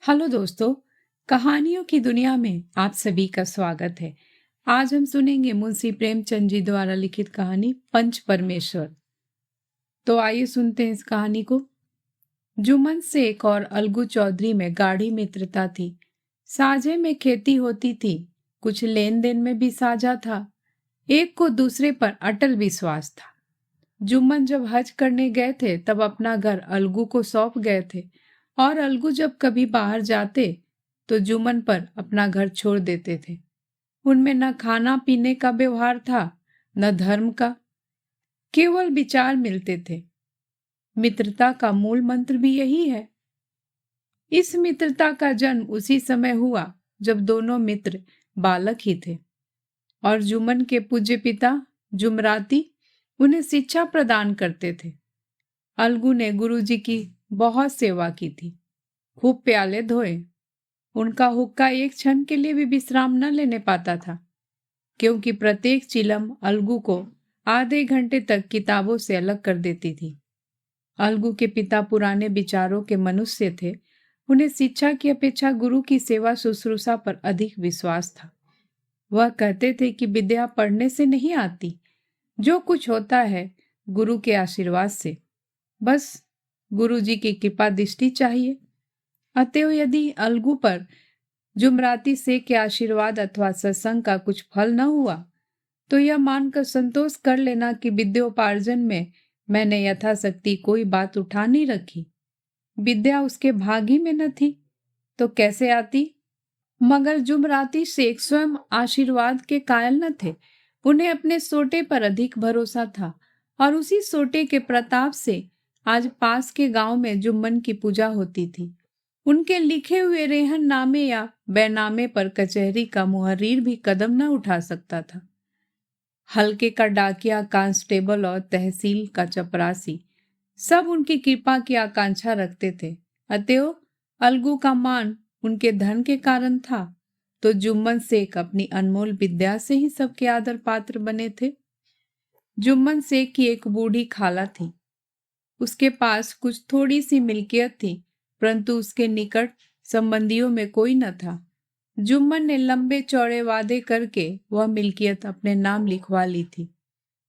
Hello दोस्तों, कहानियों की दुनिया में आप सभी का स्वागत है। आज हम सुनेंगे मुंशी प्रेमचंद जी द्वारा लिखित कहानी पंच परमेश्वर। तो आइए सुनते हैं इस कहानी को। जुम्मन शेख और अलगू चौधरी में गाढ़ी मित्रता थी। साझे में खेती होती थी, कुछ लेन देन में भी साझा था। एक को दूसरे पर अटल विश्वास था। जुम्मन जब हज करने गए थे तब अपना घर अलगू को सौंप गए थे, और अलगू जब कभी बाहर जाते तो जुम्मन पर अपना घर छोड़ देते थे। उनमें न खाना पीने का व्यवहार था, न धर्म का, केवल विचार मिलते थे। मित्रता का मूल मंत्र भी यही है। इस मित्रता का जन्म उसी समय हुआ जब दोनों मित्र बालक ही थे, और जुम्मन के पूज्य पिता जुमराती उन्हें शिक्षा प्रदान करते थे। अलगू ने गुरुजी की बहुत सेवा की थी, खूब प्याले धोए। उनका हुक्का एक क्षण के लिए भी विश्राम न लेने पाता था, क्योंकि प्रत्येक चिलम अलगू को आधे घंटे तक किताबों से अलग कर देती थी। अलगू के पिता पुराने विचारों के मनुष्य थे। उन्हें शिक्षा की अपेक्षा गुरु की सेवा शुश्रूषा पर अधिक विश्वास था। वह कहते थे कि विद्या पढ़ने से नहीं आती, जो कुछ होता है गुरु के आशीर्वाद से। बस गुरु जी की कृपा दृष्टि चाहिए। अतएव यदि अलगू पर जुमराती से के आशीर्वाद अथवा सत्संग का कुछ फल न हुआ तो यह मानकर संतोष कर लेना कि विद्योपार्जन में मैंने यथाशक्ति कोई बात उठा नहीं रखी। विद्या उसके भाग ही में न थी तो कैसे आती। मगर जुमराती शेख स्वयं आशीर्वाद के कायल न थे। उन्हें अपने सोटे पर अधिक भरोसा था, और उसी सोटे के प्रताप से आज पास के गांव में जुम्मन की पूजा होती थी। उनके लिखे हुए रेहन नामे या बैनामे पर कचहरी का मुहर्रीर भी कदम न उठा सकता था। हल्के का डाकिया, कांस्टेबल और तहसील का चपरासी सब उनकी कृपा की आकांक्षा रखते थे। अतएव अलगू का मान उनके धन के कारण था, तो जुम्मन शेख अपनी अनमोल विद्या से ही सबके आदर पात्र बने थे। जुम्मन शेख की एक बूढ़ी खाला थी। उसके पास कुछ थोड़ी सी मिल्कियत थी, परंतु उसके निकट संबंधियों में कोई न था। जुम्मन ने लंबे चौड़े वादे करके वह मिल्कियत अपने नाम लिखवा ली थी।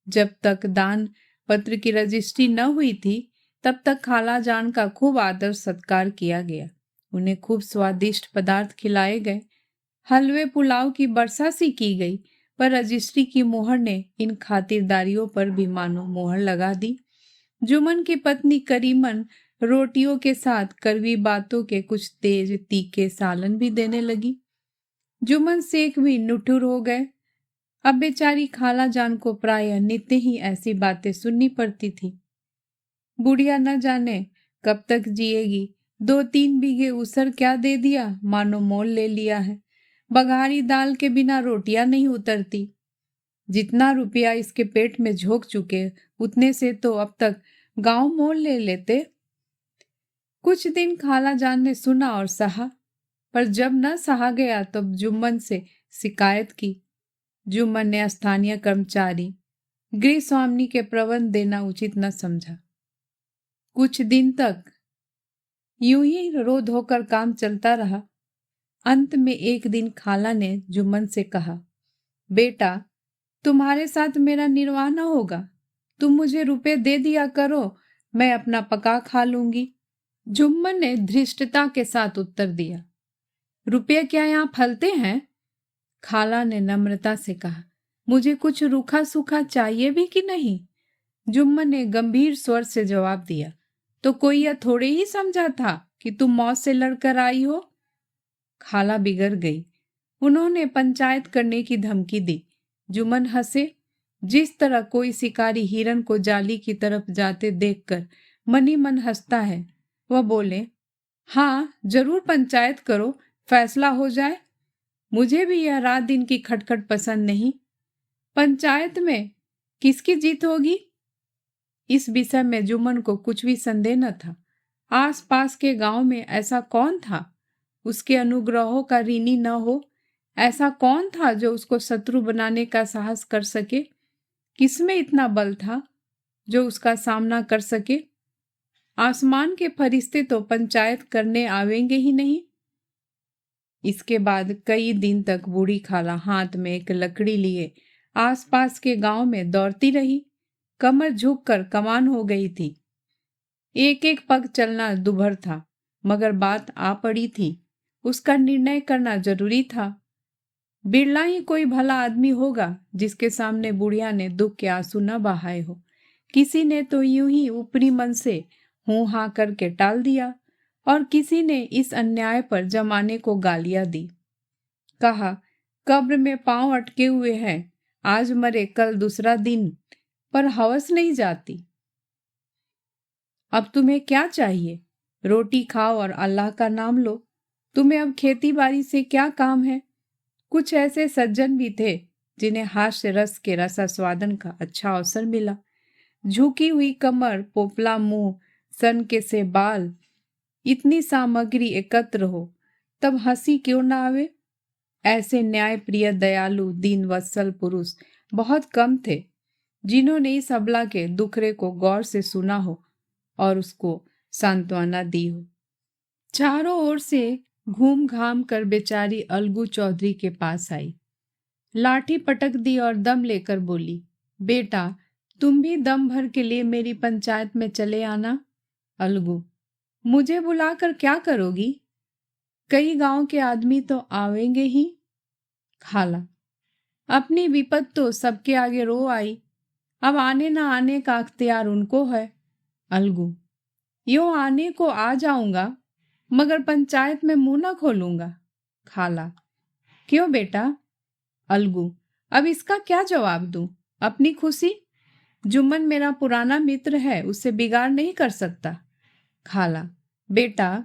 जब तक दान पत्र की रजिस्ट्री न हुई थी तब तक खाला जान का खूब आदर सत्कार किया गया। उन्हें खूब स्वादिष्ट पदार्थ खिलाए गए। हलवे पुलाव की बरसा सी की गई, पर रजिस्ट्री की मोहर ने इन खातिरदारियों पर भी मानो मोहर लगा दी। जुम्मन की पत्नी करीमन रोटियों के साथ कड़वी बातों के कुछ तेज तीखे सालन भी देने लगी। जुम्मन शेख भी नुठुर हो गए। अब बेचारी खाला जान को प्रायः नित्य ही ऐसी बातें सुननी पड़ती थी। बुढ़िया न जाने कब तक जिएगी। 2-3 बीघे उसर क्या दे दिया, मानो मोल ले लिया है। बघारी दाल के बिना रोटियां नहीं उतरती। जितना रुपया इसके पेट में झोंक चुके, उतने से तो अब तक गांव मोल ले लेते। कुछ दिन खाला जान ने सुना और सहा, पर जब न सहा गया तब जुम्मन से शिकायत की। जुम्मन ने स्थानीय कर्मचारी गृह स्वामी के प्रबंध देना उचित न समझा। कुछ दिन तक यूं ही रो धोकर काम चलता रहा। अंत में एक दिन खाला ने जुम्मन से कहा, बेटा, तुम्हारे साथ मेरा निर्वाह न होगा। तुम मुझे रुपए दे दिया करो, मैं अपना पका खा लूंगी। जुम्मन ने धृष्टता के साथ उत्तर दिया, रुपये क्या यहाँ फलते हैं? खाला ने नम्रता से कहा, मुझे कुछ रूखा सूखा चाहिए भी कि नहीं? जुम्मन ने गंभीर स्वर से जवाब दिया, तो कोई यह थोड़े ही समझा था कि तुम मौत से लड़कर आई हो। खाला बिगड़ गई। उन्होंने पंचायत करने की धमकी दी। जुम्मन हंसे। जिस तरह कोई शिकारी हिरन को जाली की तरफ जाते देखकर मन ही मन हंसता है, वह बोले, हाँ जरूर पंचायत करो, फैसला हो जाए। मुझे भी यह रात दिन की खटखट पसंद नहीं। पंचायत में किसकी जीत होगी? इस विषय में जुम्मन को कुछ भी संदेह न था। आसपास के गांव में ऐसा कौन था उसके अनुग्रहों का ऋणी न हो? ऐसा कौन था जो उसको शत्रु बनाने का साहस कर सके? किसमें इतना बल था जो उसका सामना कर सके? आसमान के फरिश्ते तो पंचायत करने आवेंगे ही नहीं। इसके बाद कई दिन तक बूढ़ी खाला हाथ में एक लकड़ी लिए आसपास के गांव में दौड़ती रही। कमर झुककर कमान हो गई थी। एक एक पग चलना दुभर था, मगर बात आ पड़ी थी। उसका निर्णय करना जरूरी था। बिरला ही कोई भला आदमी होगा जिसके सामने बुढ़िया ने दुख के आंसू न बहाए हो। किसी ने तो यूं ही ऊपरी मन से हूं हां करके टाल दिया और किसी ने इस अन्याय पर जमाने को गालियां दी। कहा, कब्र में पांव अटके हुए हैं, आज मरे कल दूसरा दिन, पर हवस नहीं जाती। अब तुम्हें क्या चाहिए? रोटी खाओ और अल्लाह का नाम लो। तुम्हें अब खेती बाड़ी से क्या काम है? कुछ ऐसे सज्जन भी थे जिन्हें हास्य रस के रसास्वादन का अच्छा अवसर मिला। झुकी हुई कमर, पोपला मुंह, सनके से बाल, इतनी सामग्री एकत्र हो तब हंसी क्यों ना आवे? ऐसे न्याय प्रिय, दयालु, दीन वत्सल पुरुष बहुत कम थे जिन्होंने इस अबला के दुखरे को गौर से सुना हो और उसको सांत्वना दी हो। चारों ओर से घूम घाम कर बेचारी अलगू चौधरी के पास आई, लाठी पटक दी और दम लेकर बोली, बेटा तुम भी दम भर के लिए मेरी पंचायत में चले आना। अलगू, मुझे बुलाकर क्या करोगी? कई गांव के आदमी तो आवेंगे ही। खाला, अपनी विपत तो सबके आगे रो आई, अब आने ना आने का अख्तियार उनको है। अलगू, यूं आने को आ जाऊंगा मगर पंचायत में मुंह न खोलूंगा। खाला, क्यों बेटा? अलगू, अब इसका क्या जवाब दूं? अपनी खुशी? जुम्मन मेरा पुराना मित्र है, उससे बिगाड़ नहीं कर सकता। खाला, बेटा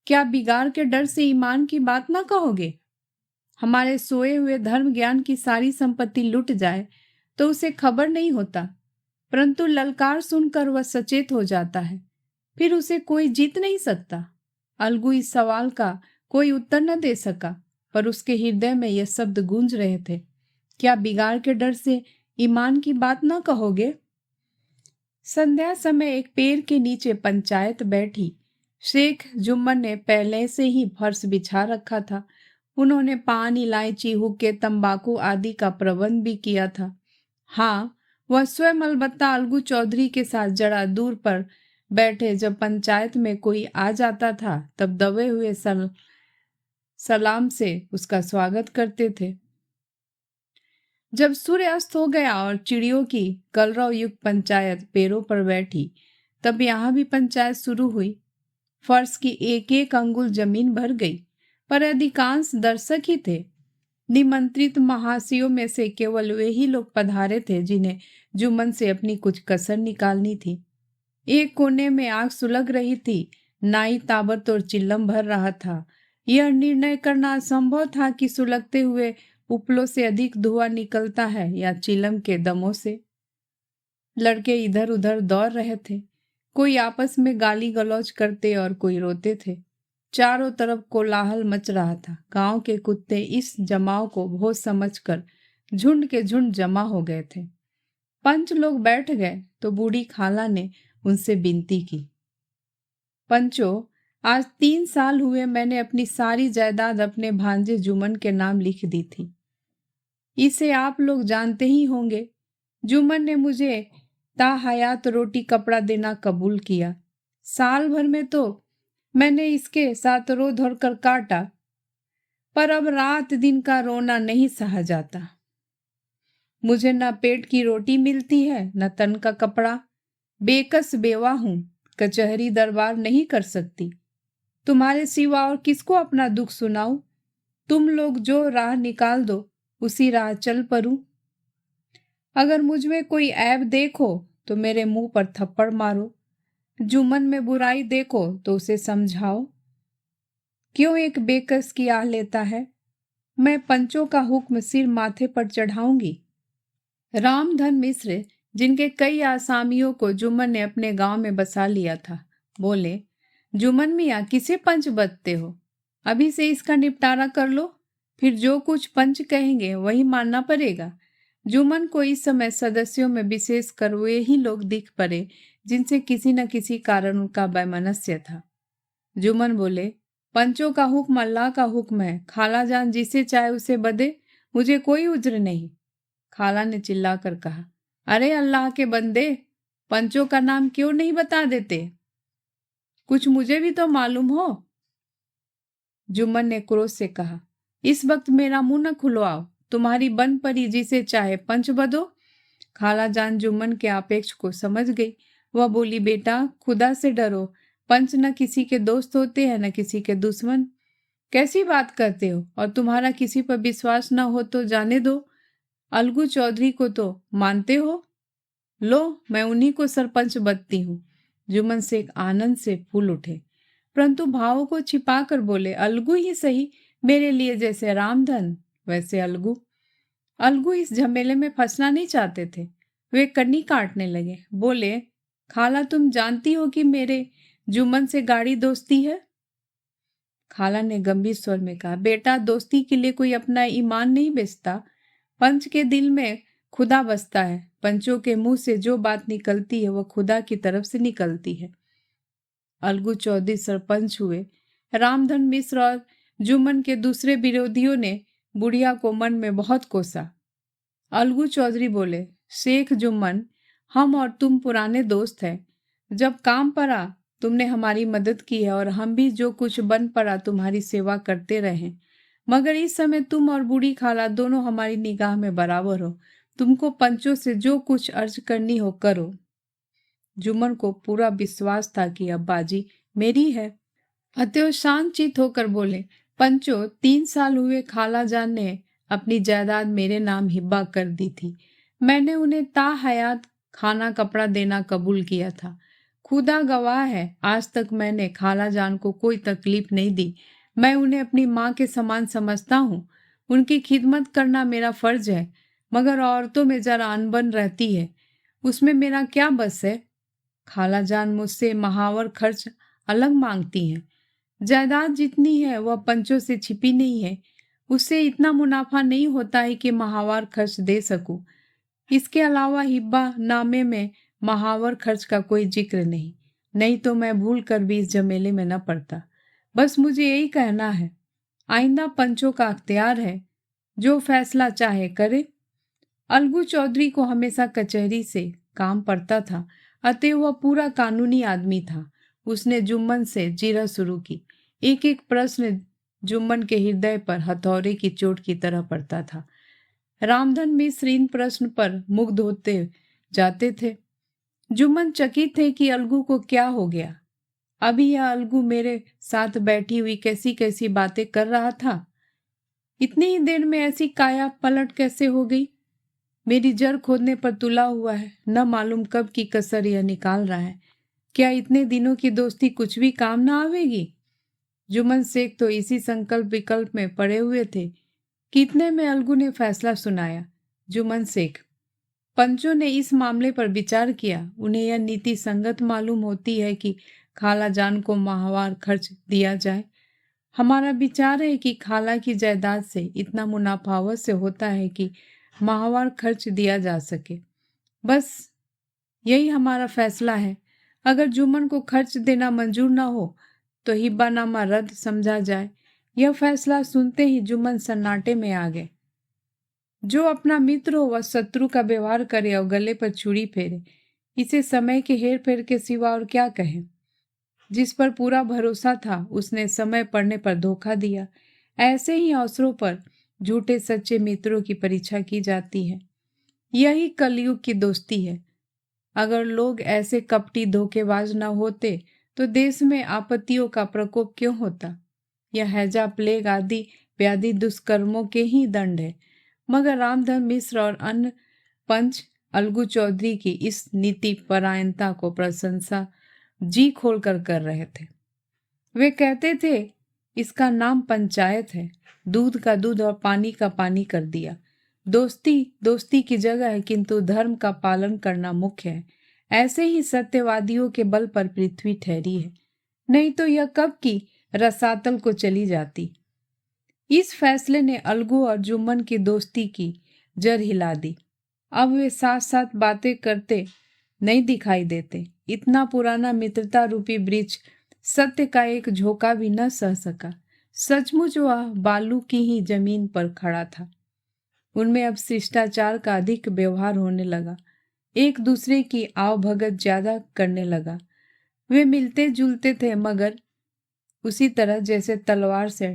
क्या बिगाड़ के डर से ईमान की बात ना कहोगे? हमारे सोए हुए धर्म ज्ञान की सारी संपत्ति लुट जाए तो उसे खबर नहीं होता, परंतु ललकार सुनकर वह सचेत हो जाता है, फिर उसे कोई जीत नहीं सकता। अलगू इस सवाल का कोई उत्तर न दे सका, पर उसके हृदय में यह शब्द गूंज रहे थे, क्या बिगाड़ के डर से ईमान की बात न कहोगे? संध्या समय एक पेड़ के नीचे पंचायत बैठी। शेख जुम्मन ने पहले से ही फर्श बिछा रखा था। उन्होंने पान, इलायची, हुक्के, तंबाकू आदि का प्रबंध भी किया था। हाँ, वह स्वयं अलबत्ता अलगू चौधरी के साथ जरा दूर पर बैठे जब पंचायत में कोई आ जाता था तब दबे हुए सलाम से उसका स्वागत करते थे। जब सूर्य अस्त हो गया और चिड़ियों की कलरव युक्त पंचायत पैरों पर बैठी, तब यहाँ भी पंचायत शुरू हुई। फर्श की एक एक अंगुल जमीन भर गई, पर अधिकांश दर्शक ही थे। निमंत्रित महाशयों में से केवल वे ही लोग पधारे थे जिन्हें जुम्मन से अपनी कुछ कसर निकालनी थी। एक कोने में आग सुलग रही थी, नाई ताबड़तोड़ चिल्लम भर रहा था। यह निर्णय करना असंभव था कि सुलगते हुए उपलों से अधिक धुआं निकलता है या चिलम के दमों से। लड़के इधर उधर दौड़ रहे थे, कोई आपस में गाली गलौज करते और कोई रोते थे। चारों तरफ कोलाहल मच रहा था। गांव के कुत्ते इस जमाव को भोज समझकर झुंड के झुंड जमा हो गए थे। पंच लोग बैठ गए तो बूढ़ी खाला ने उनसे विनती की, पंचो, आज 3 साल हुए मैंने अपनी सारी जायदाद अपने भांजे जुम्मन के नाम लिख दी थी। इसे आप लोग जानते ही होंगे। जुम्मन ने मुझे ताहयात रोटी कपड़ा देना कबूल किया। साल भर में तो मैंने इसके साथ रो धर कर काटा, पर अब रात दिन का रोना नहीं सहा जाता। मुझे न पेट की रोटी मिलती है न तन का कपड़ा। बेकस बेवा हूं, कचहरी दरबार नहीं कर सकती। तुम्हारे सिवा और किसको अपना दुख सुनाऊं? तुम लोग जो राह निकाल दो उसी राह चल पड़ूं। अगर मुझ में कोई ऐब देखो तो मेरे मुंह पर थप्पड़ मारो, जुम्मन में बुराई देखो तो उसे समझाओ। क्यों एक बेकस की आह लेता है? मैं पंचों का हुक्म सिर माथे पर चढ़ाऊंगी। रामधन मिश्र, जिनके कई आसामियों को जुम्मन ने अपने गांव में बसा लिया था, बोले, जुम्मन मियाँ किसे पंच बदते हो? अभी से इसका निपटारा कर लो, फिर जो कुछ पंच कहेंगे वही मानना पड़ेगा। जुम्मन को इस समय सदस्यों में विशेष कर वे ही लोग दिख पड़े जिनसे किसी न किसी कारण उनका वैमनस्य था। जुम्मन बोले, पंचों का हुक्म अल्लाह का हुक्म है, खाला जान जिसे चाहे उसे बदे, मुझे कोई उज्र नहीं। खाला ने चिल्लाकर कहा, अरे अल्लाह के बंदे, पंचों का नाम क्यों नहीं बता देते? कुछ मुझे भी तो मालूम हो। जुम्मन ने क्रोध से कहा, इस वक्त मेरा मुंह न खुलवाओ, तुम्हारी बन परी जिसे चाहे पंच बदो। खाला जान जुम्मन के आपेक्ष को समझ गई। वह बोली, बेटा खुदा से डरो, पंच न किसी के दोस्त होते हैं न किसी के दुश्मन। कैसी बात करते हो? और तुम्हारा किसी पर विश्वास न हो तो जाने दो, अलगू चौधरी को तो मानते हो। लो, मैं उन्हीं को सरपंच बदती हूँ। जुम्मन शेख आनंद से फूल उठे, परंतु भावों को छिपा कर बोले, अलगू ही सही, मेरे लिए जैसे रामधन वैसे अलगू। अलगू इस झमेले में फंसना नहीं चाहते थे। वे कन्नी काटने लगे, बोले, खाला तुम जानती हो कि मेरे जुम्मन से गाढ़ी दोस्ती है। खाला ने गंभीर स्वर में कहा, बेटा दोस्ती के लिए कोई अपना ईमान नहीं बेचता, पंच के दिल में खुदा बसता है। पंचों के मुंह से जो बात निकलती है वह खुदा की तरफ से निकलती है। अलगू चौधरी सरपंच हुए। रामधन मिश्र और जुम्मन के दूसरे विरोधियों ने बुढ़िया को मन में बहुत कोसा। अलगू चौधरी बोले, शेख जुम्मन, हम और तुम पुराने दोस्त हैं। जब काम पड़ा तुमने हमारी मदद की है और हम भी जो कुछ बन पड़ा तुम्हारी सेवा करते रहे, मगर इस समय तुम और बूढ़ी खाला दोनों हमारी निगाह में बराबर हो। तुमको पंचों से जो कुछ अर्ज करनी हो करो। जुम्मन को पूरा विश्वास था कि अब बाजी मेरी है, अतएव शांतचित्त होकर बोले, पंचो 3 साल हुए खाला जान ने अपनी जायदाद मेरे नाम हिब्बा कर दी थी। मैंने उन्हें ता हयात खाना कपड़ा देना कबूल किया था। खुदा गवाह है, आज तक मैंने खाला जान को कोई तकलीफ नहीं दी। मैं उन्हें अपनी माँ के समान समझता हूँ। उनकी खिदमत करना मेरा फर्ज है, मगर औरतों में जरा अनबन रहती है, उसमें मेरा क्या बस है। खाला जान मुझसे महावर खर्च अलग मांगती हैं। जायदाद जितनी है वह पंचों से छिपी नहीं है। उससे इतना मुनाफा नहीं होता है कि महावर खर्च दे सकूं। इसके अलावा हिब्बा नामे में महावर खर्च का कोई जिक्र नहीं तो मैं भूल कर भी इस झमेले में न पड़ता। बस मुझे यही कहना है, आइंदा पंचों का अख्तियार है, जो फैसला चाहे करे। अलगू चौधरी को हमेशा कचहरी से काम पड़ता था, अतः वह पूरा कानूनी आदमी था। उसने जुम्मन से जीरा शुरू की। एक एक प्रश्न जुम्मन के हृदय पर हथौड़े की चोट की तरह पड़ता था। रामधन मिश्र इन प्रश्न पर मुग्ध होते जाते थे। जुम्मन चकित थे कि अलगू को क्या हो गया। अभी यह अलगू मेरे साथ बैठी हुई कैसी कैसी बातें कर रहा था, इतनी ही देर में ऐसी काया पलट कैसे हो गई। मेरी जड़ खोदने पर तुला हुआ है, न मालूम कब की कसर यह निकाल रहा है। क्या इतने दिनों की दोस्ती कुछ भी काम ना आवेगी? जुम्मन शेख तो इसी संकल्प विकल्प में पड़े हुए थे। कितने में अलगू ने फैसला सुनाया, जुम्मन शेख, पंचों ने इस मामले पर विचार किया। उन्हें यह नीति संगत मालूम होती है कि खाला जान को माहवार खर्च दिया जाए। हमारा विचार है कि खाला की जायदाद से इतना मुनाफा अवश्य होता है कि माहवार खर्च दिया जा सके। बस यही हमारा फैसला है। अगर जुम्मन को खर्च देना मंजूर न हो तो हिब्बानामा रद्द समझा जाए। यह फैसला सुनते ही जुम्मन सन्नाटे में आ गए। जो अपना मित्र हो वह शत्रु का व्यवहार करे और गले पर छुरी फेरे, इसे समय के हेर फेर के सिवा और क्या कहें। जिस पर पूरा भरोसा था उसने समय पड़ने पर धोखा दिया। ऐसे ही अवसरों पर झूठे सच्चे मित्रों की परीक्षा की जाती है। यही कलयुग की दोस्ती है। अगर लोग ऐसे कपटी धोखेबाज न होते तो देश में आपत्तियों का प्रकोप क्यों होता। यह हैजा प्लेग आदि व्याधि दुष्कर्मों के ही दंड है। मगर रामधन मिश्र और अन्य पंच अलगू चौधरी की इस नीति परायणता को प्रशंसा जी खोलकर कर रहे थे। वे कहते थे, इसका नाम पंचायत है, दूध का दूध और पानी का पानी कर दिया। दोस्ती दोस्ती की जगह है, किंतु धर्म का पालन करना मुख्य है। ऐसे ही सत्यवादियों के बल पर पृथ्वी ठहरी है, नहीं तो यह कब की रसातल को चली जाती। इस फैसले ने अलगू और जुम्मन की दोस्ती की जड़ हिला दी। अब वे साथ साथ बातें करते नहीं दिखाई देते। इतना पुराना मित्रता रूपी वृक्ष सत्य का एक झोंका भी न सह सका। सचमुच वह बालू की ही जमीन पर खड़ा था। उनमें अब शिष्टाचार का अधिक व्यवहार होने लगा, एक दूसरे की आवभगत ज्यादा करने लगा। वे मिलते जुलते थे, मगर उसी तरह जैसे तलवार से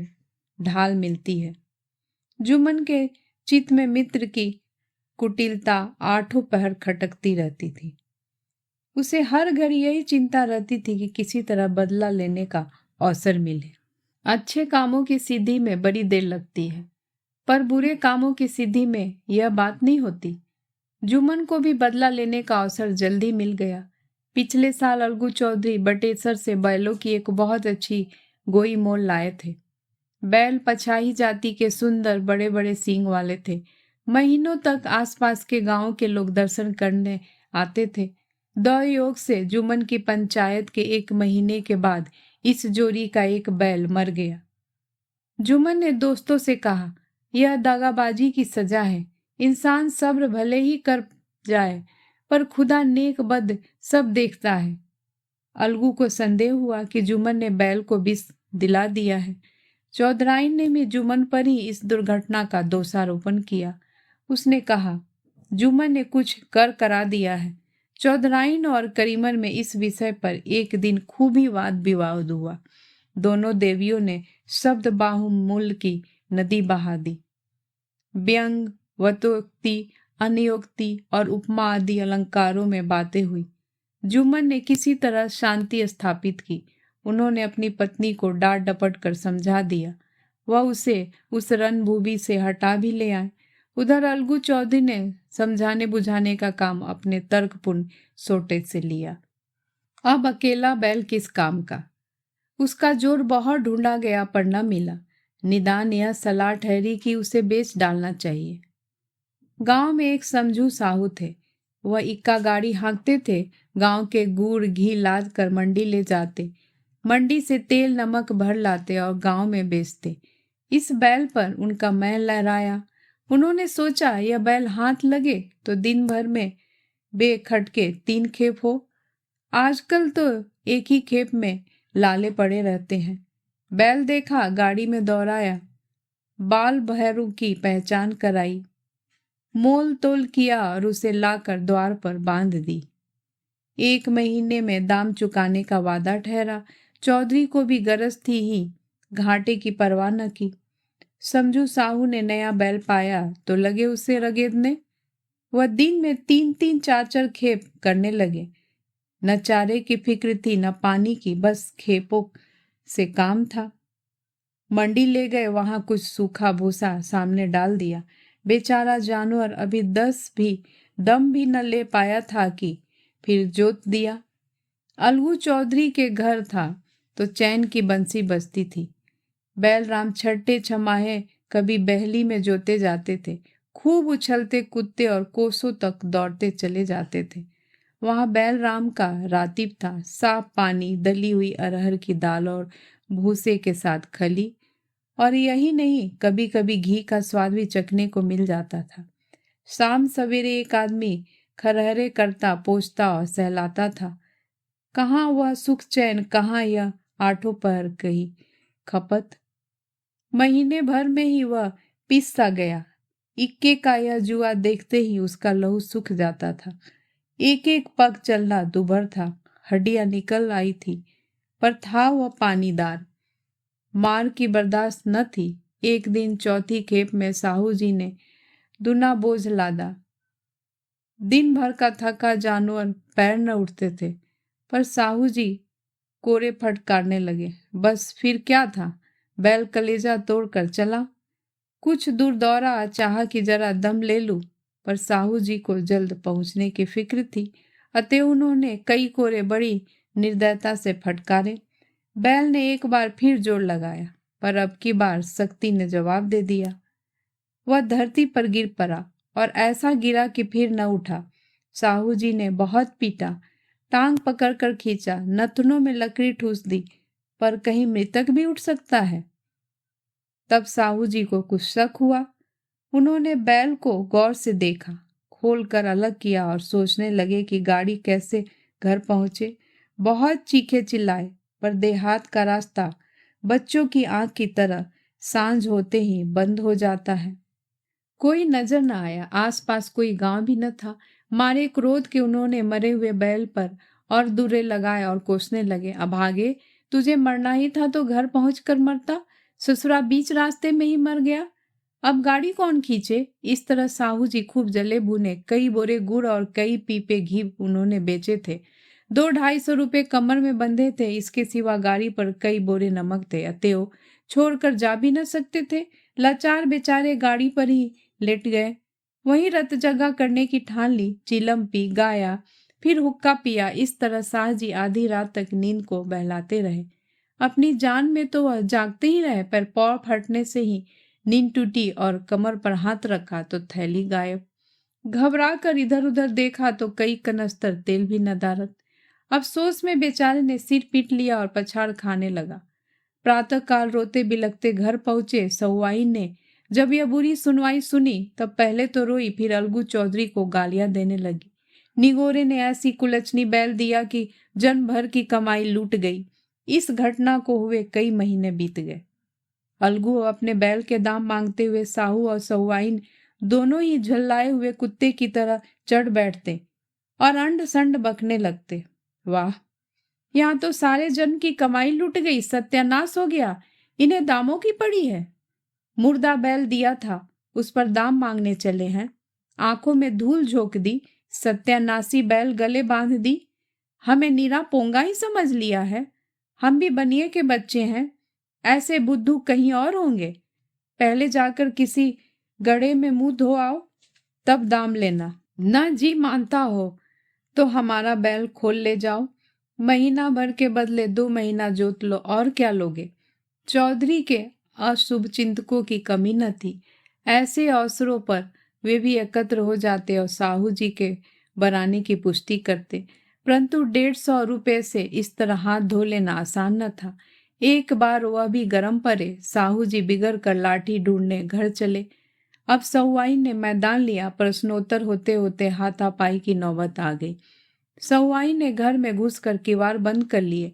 ढाल मिलती है। जुम्मन के चित्त में मित्र की कुटिलता आठों पहर खटकती रहती थी। उसे हर घड़ी यही चिंता रहती थी कि किसी तरह बदला लेने का अवसर मिले। अच्छे कामों की सिद्धि में बड़ी देर लगती है, पर बुरे कामों की सिद्धि में यह बात नहीं होती। जुम्मन को भी बदला लेने का अवसर जल्दी मिल गया। पिछले साल अलगू चौधरी बटेसर से बैलों की एक बहुत अच्छी गोई मोल लाए थे। बैल पछाही जाति के सुंदर बड़े बड़े सींग वाले थे। महीनों तक आसपास के गांवों के लोग दर्शन करने आते थे। दयोग से जुम्मन की पंचायत के 1 महीने के बाद इस जोड़ी का एक बैल मर गया। जुम्मन ने दोस्तों से कहा, यह दगाबाजी की सजा है। इंसान सब्र भले ही कर जाए, पर खुदा नेक बद सब देखता है। अलगू को संदेह हुआ कि जुम्मन ने बैल को विष दिला दिया है। चौधराइन ने भी जुम्मन पर ही इस दुर्घटना का दोषारोपण किया। उसने कहा, जुम्मन ने कुछ कर करा दिया है। चौधराइन और करीमन में इस विषय पर एक दिन खूब ही वाद विवाद हुआ। दोनों देवियों ने शब्द बाहुमूल की नदी बहा दी। व्यंग, वतोक्ति, अनयोक्ति और उपमा आदि अलंकारों में बातें हुई। जुम्मन ने किसी तरह शांति स्थापित की। उन्होंने अपनी पत्नी को डांट डपट कर समझा दिया। वह उसे उस रणभूमि से हटा भी ले आए। उधर अलगू चौधरी ने समझाने बुझाने का काम अपने तर्कपूर्ण सोटे से लिया। अब अकेला बैल किस काम का? उसका जोर बहुत ढूंढा गया पर न मिला। निदान यह सलाह ठहरी कि उसे बेच डालना चाहिए। गांव में एक समझू साहू थे। वह इक्का गाड़ी हाँकते थे। गांव के गुड़ घी लाद कर मंडी ले जाते। मंडी से तेल नमक भर लाते और गांव में बेचते। इस बैल पर उनका मैल लहराया। उन्होंने सोचा, यह बैल हाथ लगे तो दिन भर में बेखटके 3 खेप हो। आजकल तो एक ही खेप में लाले पड़े रहते हैं। बैल देखा, गाड़ी में दौड़ाया, बाल भैरू की पहचान कराई, मोल तोल किया और उसे लाकर द्वार पर बांध दी। 1 महीने में दाम चुकाने का वादा ठहरा। चौधरी को भी गरज थी ही घाटे की परवाह न की। समझू साहू ने नया बैल पाया तो लगे उसे रगेदने। वह दिन में 3-3 4-4 खेप करने लगे। न चारे की फिक्र थी न पानी की, बस खेपों से काम था। मंडी ले गए, वहां कुछ सूखा भूसा सामने डाल दिया। बेचारा जानवर अभी 10 भी दम भी न ले पाया था कि फिर जोत दिया। अलगू चौधरी के घर था तो चैन की बंसी बजती थी। बैलराम छठे छमाहे कभी बहली में जोते जाते थे। खूब उछलते कूदते और कोसों तक दौड़ते चले जाते थे। वहां बैलराम का रातिब था। साफ पानी, दली हुई अरहर की दाल और भूसे के साथ खली, और यही नहीं, कभी कभी घी का स्वाद भी चखने को मिल जाता था। शाम सवेरे एक आदमी खरहरे करता, पोछता और सहलाता था। कहाँ वह सुख चैन, कहाँ यह 8 पहर कही खपत। महीने भर में ही वह पिस सा गया। इक्के का यह जुआ देखते ही उसका लहू सूख जाता था। एक एक पग चलना दुभर था, हड्डियां निकल आई थी, पर था वह पानीदार। मार की बर्दाश्त न थी। एक दिन चौथी खेप में साहू जी ने दुना बोझ लादा। दिन भर का थका जानवर पैर न उठते थे, पर साहू जी कोरे फटकारने लगे। बस फिर क्या था, बैल कलेजा तोड़कर चला। कुछ दूर दौड़ा, चाहा कि जरा दम ले लूं, पर साहू जी को जल्द पहुंचने की फिक्र थी। अतः उन्होंने कई कोरे बड़ी निर्दयता से फटकारे। बैल ने एक बार फिर जोर लगाया, पर अब की बार शक्ति ने जवाब दे दिया। वह धरती पर गिर पड़ा और ऐसा गिरा कि फिर न उठा। साहू जी ने बहुत पीटा, टांग पकड़कर खींचा, नथनों में लकड़ी ठूस दी, पर कहीं मृतक भी उठ सकता है। तब साहू जी को कुछ शक हुआ। उन्होंने बैल को गौर से देखा, खोलकर अलग किया और सोचने लगे कि गाड़ी कैसे घर पहुंचे। बहुत चीखे चिल्लाए, पर देहात का रास्ता बच्चों की आंख की तरह सांझ होते ही बंद हो जाता है। कोई नजर न आया, आसपास कोई गांव भी न था। मारे क्रोध के उन्होंने मरे हुए बैल पर और दुर्रे लगाए और कोसने लगे, अभागे, तुझे मरना ही था तो घर पहुंचकर मरता, ससुरा बीच रास्ते में ही मर गया, अब गाड़ी कौन खींचे। इस तरह साहू जी खूब जले भुने कई बोरे गुड़ और कई पीपे घी उन्होंने बेचे थे। 200-250 रुपये कमर में बंधे थे, इसके सिवा गाड़ी पर कई बोरे नमक थे, अतएव छोड़कर जा भी न सकते थे। लाचार बेचारे गाड़ी पर ही लेट गए। वहीं रत जगह करने की ठान ली, चिलम पी, गाया, फिर हुक्का पिया। इस तरह साह जी आधी रात तक नींद को बहलाते रहे। अपनी जान में तो वह जागते ही रहे, पर पैर फटने से ही नींद टूटी और कमर पर हाथ रखा तो थैली गायब। घबरा कर इधर उधर देखा तो कई कनस्तर तेल भी नदारत। अफसोस में बेचारे ने सिर पीट लिया और पछाड़ खाने लगा। प्रातःकाल रोते बिलखते घर पहुंचे सहुआइन ने जब यह बुरी सुनवाई सुनी तब पहले तो रोई, फिर अलगू चौधरी को गालियां देने लगी। निगोरे ने ऐसी कुलचनी बैल दिया कि जन्म भर की कमाई लूट गई। इस घटना को हुए कई महीने बीत गए। अलगू अपने बैल के दाम मांगते हुए साहू और सहुआइन दोनों ही झल्लाए हुए कुत्ते की तरह चढ़ बैठते और अंड संड बकने लगते। वाह, यहाँ तो सारे जन्म की कमाई लूट गई, सत्यानाश हो गया, इन्हें दामों की पड़ी है। मुर्दा बैल दिया था, उस पर दाम मांगने चले हैं। आंखों में धूल झोंक दी, सत्यानाशी बैल गले बांध दी। हमें नीरा पोंगा ही समझ लिया है। हम भी बनिए के बच्चे हैं, ऐसे बुद्धू कहीं और होंगे। पहले जाकर किसी गड़े में मुंह धो आओ, तब दाम लेना। ना जी मानता हो तो हमारा बैल खोल ले जाओ, महीना भर के बदले 2 महीना जोत लो, और क्या लोगे। चौधरी के अशुभ चिंतकों की कमी न थी। ऐसे अवसरों पर वे भी एकत्र हो जाते और साहू जी के बराने की पुष्टि करते, परंतु 150 रुपये से इस तरह हाथ धो लेना आसान न था। एक बार वह भी गर्म पड़े, साहू जी बिगड़ कर लाठी ढूंढने घर चले। अब सहुआइन ने मैदान लिया, प्रश्नोत्तर होते होते हाथापाई की नौबत आ गई। सहुआइन ने घर में घुसकर किवाड़ बंद कर लिए।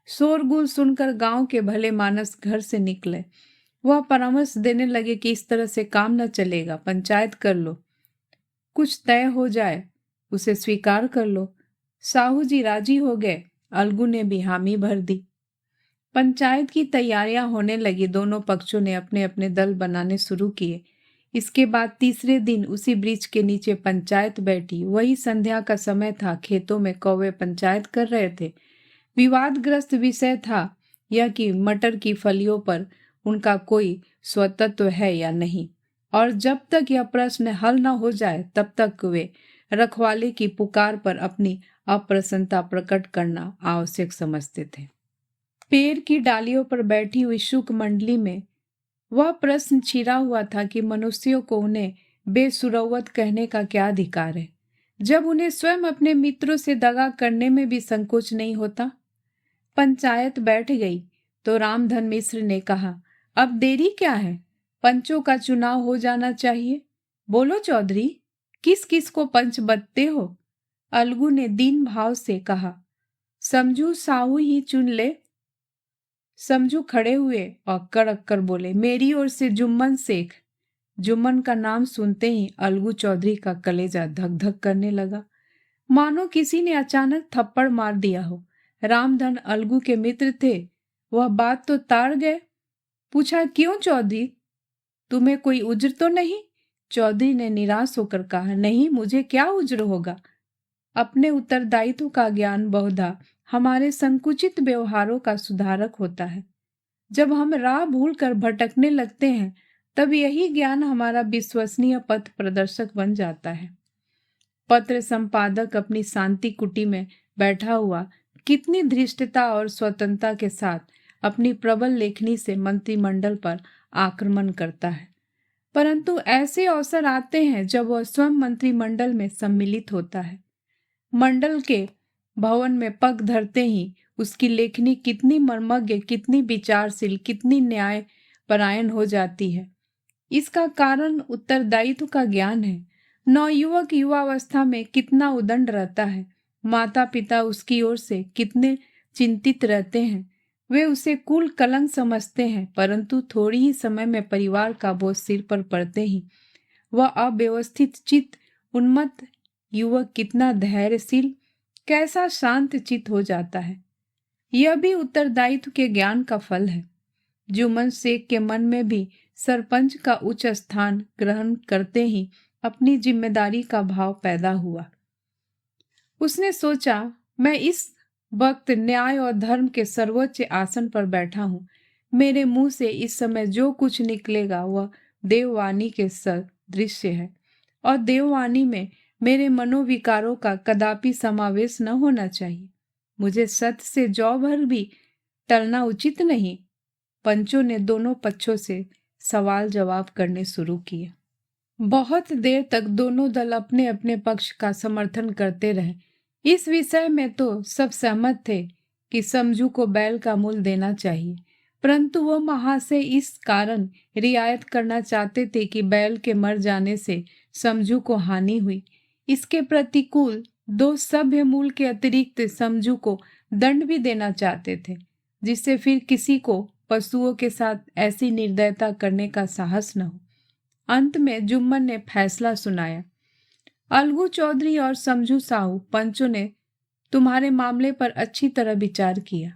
शोरगुल सुनकर गांव के भले मानस घर से निकले। वह परामर्श देने लगे कि इस तरह से काम न चलेगा, पंचायत कर लो, कुछ तय हो जाए, उसे स्वीकार कर लो। साहू जी राजी हो गए, अलगू ने भी हामी भर दी। पंचायत की तैयारियां होने लगी, दोनों पक्षों ने अपने अपने दल बनाने शुरू किए। इसके बाद तीसरे दिन उसी वृक्ष के नीचे पंचायत बैठी। वही संध्या का समय था, खेतों में कौवे पंचायत कर रहे थे। विवादग्रस्त विषय था यह कि मटर की फलियों पर उनका कोई स्वतंत्र है या नहीं, और जब तक यह प्रश्न हल न हो जाए तब तक वे रखवाले की पुकार पर अपनी अप्रसन्नता प्रकट करना आवश्यक समझते थे। पेड़ की डालियों पर बैठी हुई शुक मंडली में वह प्रश्न छिरा हुआ था कि मनुष्यों को उन्हें बेसुरौवत कहने का क्या अधिकार है, जब उन्हें स्वयं अपने मित्रों से दगा करने में भी संकोच नहीं होता। पंचायत बैठ गई तो रामधन मिश्र ने कहा, अब देरी क्या है, पंचों का चुनाव हो जाना चाहिए। बोलो चौधरी, किस किस को पंच बदते हो। अलगू ने दीन भाव से कहा, समझू साहू ही चुन ले। समझू खड़े हुए और कड़क कर बोले, मेरी ओर से जुम्मन शेख। जुम्मन का नाम सुनते ही अलगू चौधरी का कलेजा धक धक करने लगा, मानो किसी ने अचानक थप्पड़ मार दिया हो। रामधन अलगू के मित्र थे, वह बात तो ताड़ गए। पूछा, क्यों चौधरी, तुम्हें कोई उज्र तो नहीं। चौधरी ने निराश होकर कहा, नहीं, मुझे क्या उज्र होगा। अपने उत्तरदायित्व का ज्ञान बहुधा हमारे संकुचित व्यवहारों का सुधारक होता है। जब हम राह भूल कर भटकने लगते हैं तब यही ज्ञान हमारा विश्वसनीय पथ प्रदर्शक बन जाता है। पत्र संपादक अपनी शांति कुटी में बैठा हुआ कितनी धृष्टता और स्वतंत्रता के साथ अपनी प्रबल लेखनी से मंत्रिमंडल पर आक्रमण करता है, परंतु ऐसे अवसर आते हैं जब वह स्वयं मंत्रिमंडल में सम्मिलित होता है। मंडल के भवन में पग धरते ही उसकी लेखनी कितनी मर्मज्ञ, कितनी विचारशील, कितनी न्याय परायण हो जाती है। इसका कारण उत्तरदायित्व का ज्ञान है। नवयुवक युवावस्था में कितना उदंड रहता है, माता पिता उसकी ओर से कितने चिंतित रहते हैं, वे उसे कुल कलंक समझते हैं, परंतु थोड़ी ही समय में परिवार का बोझ सिर पर पड़ते ही वह अव्यवस्थित चित्त उन्मत्त युवक कितना धैर्यशील, कैसा शांत चित्त हो जाता है। यह भी उत्तरदायित्व के ज्ञान का फल है। जुम्मन शेख के मन में भी सरपंच का उच्च स्थान ग्रहण करते ही अपनी जिम्मेदारी का भाव पैदा हुआ। उसने सोचा, मैं इस वक्त न्याय और धर्म के सर्वोच्च आसन पर बैठा हूँ। मेरे मुंह से इस समय जो कुछ निकलेगा वह देववाणी के सदृश्य है, और देववाणी में मेरे मनोविकारों का कदापि समावेश न होना चाहिए। मुझे सत्य से जौ भर भी टलना उचित नहीं। पंचों ने दोनों पक्षों से सवाल जवाब करने शुरू किए। बहुत देर तक दोनों दल अपने अपने पक्ष का समर्थन करते रहे। इस विषय में तो सब सहमत थे कि समझू को बैल का मूल देना चाहिए, परंतु वह महाशय इस कारण रियायत करना चाहते थे कि बैल के मर जाने से समझू को हानि हुई। इसके प्रतिकूल दो सभ्य मूल के अतिरिक्त समझू को दंड भी देना चाहते थे, जिससे फिर किसी को पशुओं के साथ ऐसी निर्दयता करने का साहस न हो। अंत में जुम्मन ने फैसला सुनाया, अलगू चौधरी और समझू साहू, पंचों ने तुम्हारे मामले पर अच्छी तरह विचार किया।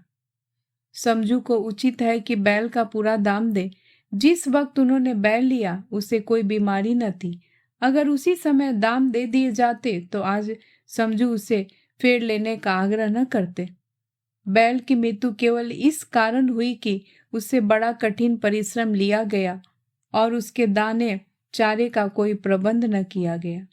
समझू को उचित है कि बैल का पूरा दाम दे। जिस वक्त उन्होंने बैल लिया उसे कोई बीमारी न थी। अगर उसी समय दाम दे दिए जाते तो आज समझू उसे फेर लेने का आग्रह न करते। बैल की मृत्यु केवल इस कारण हुई कि उससे बड़ा कठिन परिश्रम लिया गया और उसके दाने चारे का कोई प्रबंध न किया गया।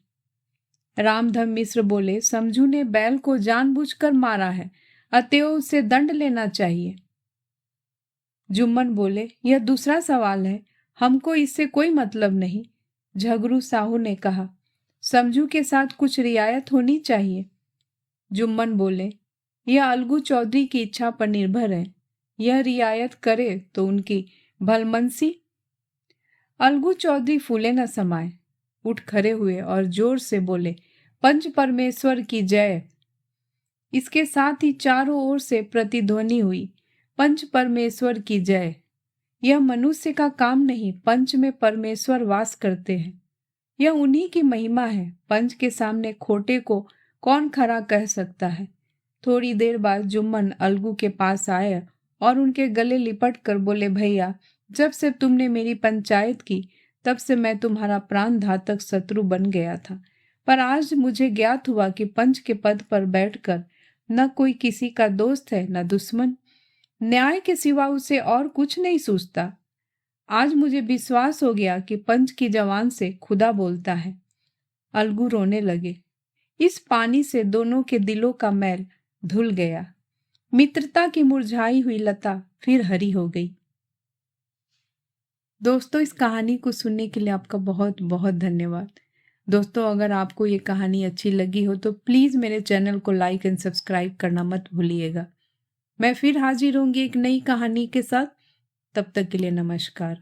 रामधन मिश्र बोले, समझू ने बैल को जानबूझकर मारा है, अतएव उसे दंड लेना चाहिए। जुम्मन बोले, यह दूसरा सवाल है, हमको इससे कोई मतलब नहीं। झगरू साहू ने कहा, समझू के साथ कुछ रियायत होनी चाहिए। जुम्मन बोले, यह अलगू चौधरी की इच्छा पर निर्भर है। यह रियायत करे तो उनकी भलमनसी। अलगू चौधरी फूले न समाये, उठ खड़े हुए और जोर से बोले, पंच परमेश्वर की जय। इसके साथ ही चारों ओर से प्रतिध्वनि हुई, पंच परमेश्वर की जय। यह मनुष्य का काम नहीं, पंच में परमेश्वर वास करते हैं। यह उन्हीं की महिमा है। पंच के सामने खोटे को कौन खरा कह सकता है। थोड़ी देर बाद जुम्मन अलगू के पास आए और उनके गले लिपट कर बोले, भैया, जब से तुमने मेरी पंचायत की तब से मैं तुम्हारा प्राण घातक शत्रु बन गया था, पर आज मुझे ज्ञात हुआ कि पंच के पद पर बैठकर न कोई किसी का दोस्त है न दुश्मन। न्याय के सिवा उसे और कुछ नहीं सूझता। आज मुझे विश्वास हो गया कि पंच की जवान से खुदा बोलता है। अलगू रोने लगे। इस पानी से दोनों के दिलों का मैल धुल गया। मित्रता की मुरझाई हुई लता फिर हरी हो गई। दोस्तों, इस कहानी को सुनने के लिए आपका बहुत बहुत धन्यवाद। दोस्तों, अगर आपको ये कहानी अच्छी लगी हो तो प्लीज़ मेरे चैनल को लाइक एंड सब्सक्राइब करना मत भूलिएगा। मैं फिर हाजिर होंगी एक नई कहानी के साथ। तब तक के लिए नमस्कार।